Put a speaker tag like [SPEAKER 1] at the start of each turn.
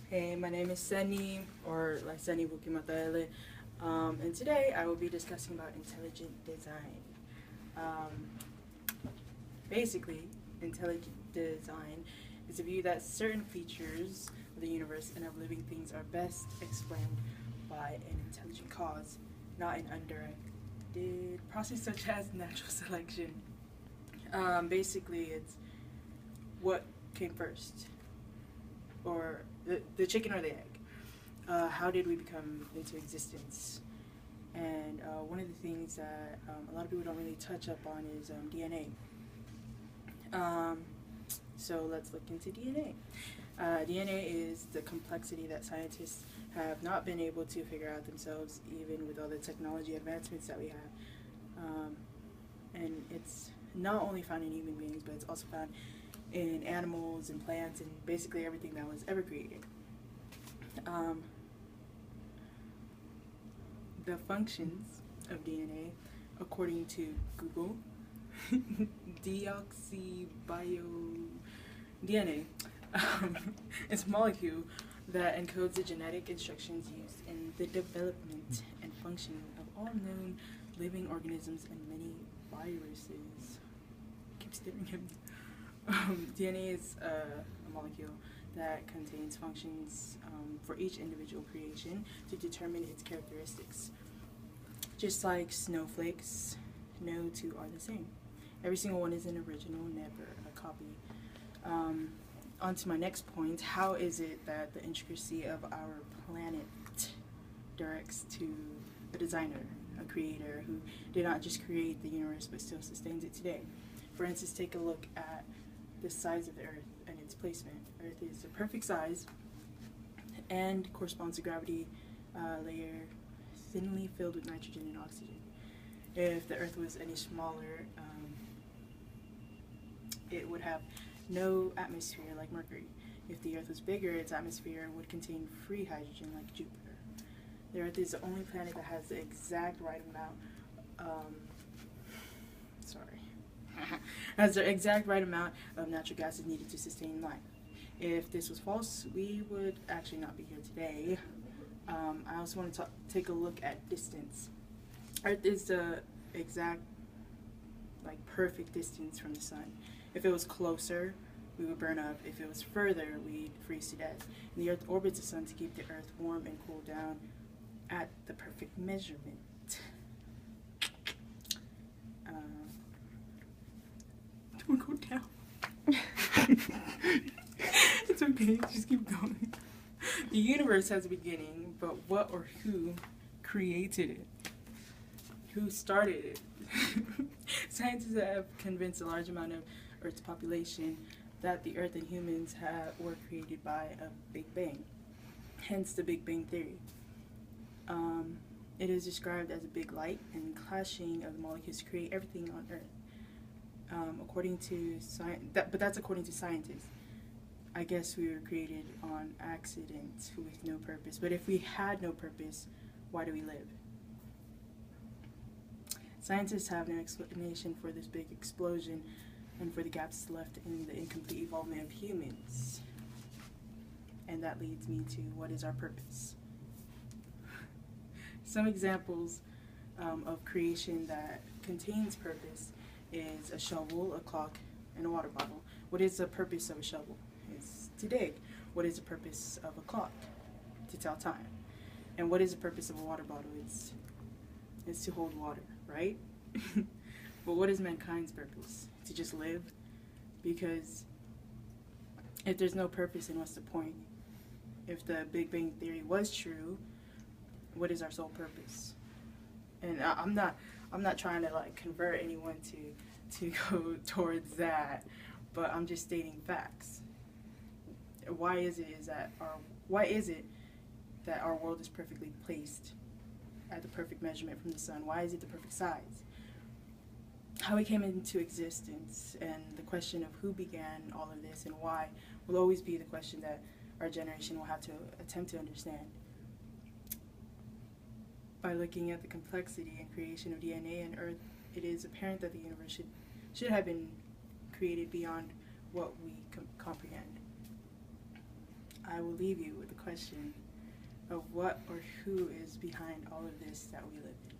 [SPEAKER 1] Hey, my name is Seni, or Laiseni Mataele, and today I will be discussing about intelligent design. Um, Basically, intelligent design is a view that certain features of the universe and of living things are best explained by an intelligent cause, not an undirected process such as natural selection. Basically, it's what came first, or the chicken or the egg. How did we become into existence? And one of the things that a lot of people don't really touch up on is DNA. So let's look into DNA. DNA is the complexity that scientists have not been able to figure out themselves, even with all the technology advancements that we have. And it's not only found in human beings, but it's also found in animals and plants and basically everything that was ever created. The functions of DNA, according to Google, deoxybio DNA is a molecule that encodes the genetic instructions used in the development and functioning of all known living organisms and many viruses. I keep staring at me. DNA is a molecule that contains functions for each individual creation to determine its characteristics. Just like snowflakes, no two are the same. Every single one is an original, never a copy. On to my next point. How is it that the intricacy of our planet directs to a designer, a creator who did not just create the universe but still sustains it today? For instance, take a look at the size of the Earth and its placement. Earth is the perfect size and corresponds to gravity layer thinly filled with nitrogen and oxygen. If the Earth was any smaller, it would have no atmosphere like Mercury. If the Earth was bigger, its atmosphere would contain free hydrogen like Jupiter. The Earth is the only planet that has the exact right amount, has the exact right amount of natural gases needed to sustain life. If this was false, we would actually not be here today. I also want to take a look at distance. Earth is the exact, perfect distance from the sun. If it was closer, we would burn up. If it was further, we'd freeze to death. And the Earth orbits the sun to keep the Earth warm and cool down at the perfect measurement. Don't go down. It's okay, just keep going. The universe has a beginning, but what or who created it? Who started it? Scientists have convinced a large amount of Earth's population that the Earth and humans were created by a Big Bang, hence the Big Bang Theory. It is described as a big light and clashing of the molecules to create everything on Earth. According to but that's according to scientists. I guess we were created on accident with no purpose. But if we had no purpose, why do we live? Scientists have no explanation for this big explosion and for the gaps left in the incomplete evolvement of humans. And that leads me to, what is our purpose? Some examples of creation that contains purpose is a shovel, a clock, and a water bottle. What is the purpose of a shovel? It's to dig. What is the purpose of a clock? To tell time. And what is the purpose of a water bottle? It's to hold water, right? But what is mankind's purpose? To just live? Because if there's no purpose, then what's the point? If the Big Bang Theory was true, what is our sole purpose? And I'm not trying to convert anyone to go towards that, but I'm just stating facts. Why is it that our world is perfectly placed at the perfect measurement from the sun? Why is it the perfect size? How we came into existence and the question of who began all of this and why will always be the question that our generation will have to attempt to understand. By looking at the complexity and creation of DNA and Earth, it is apparent that the universe should have been created beyond what we comprehend. I will leave you with the question of what or who is behind all of this that we live in.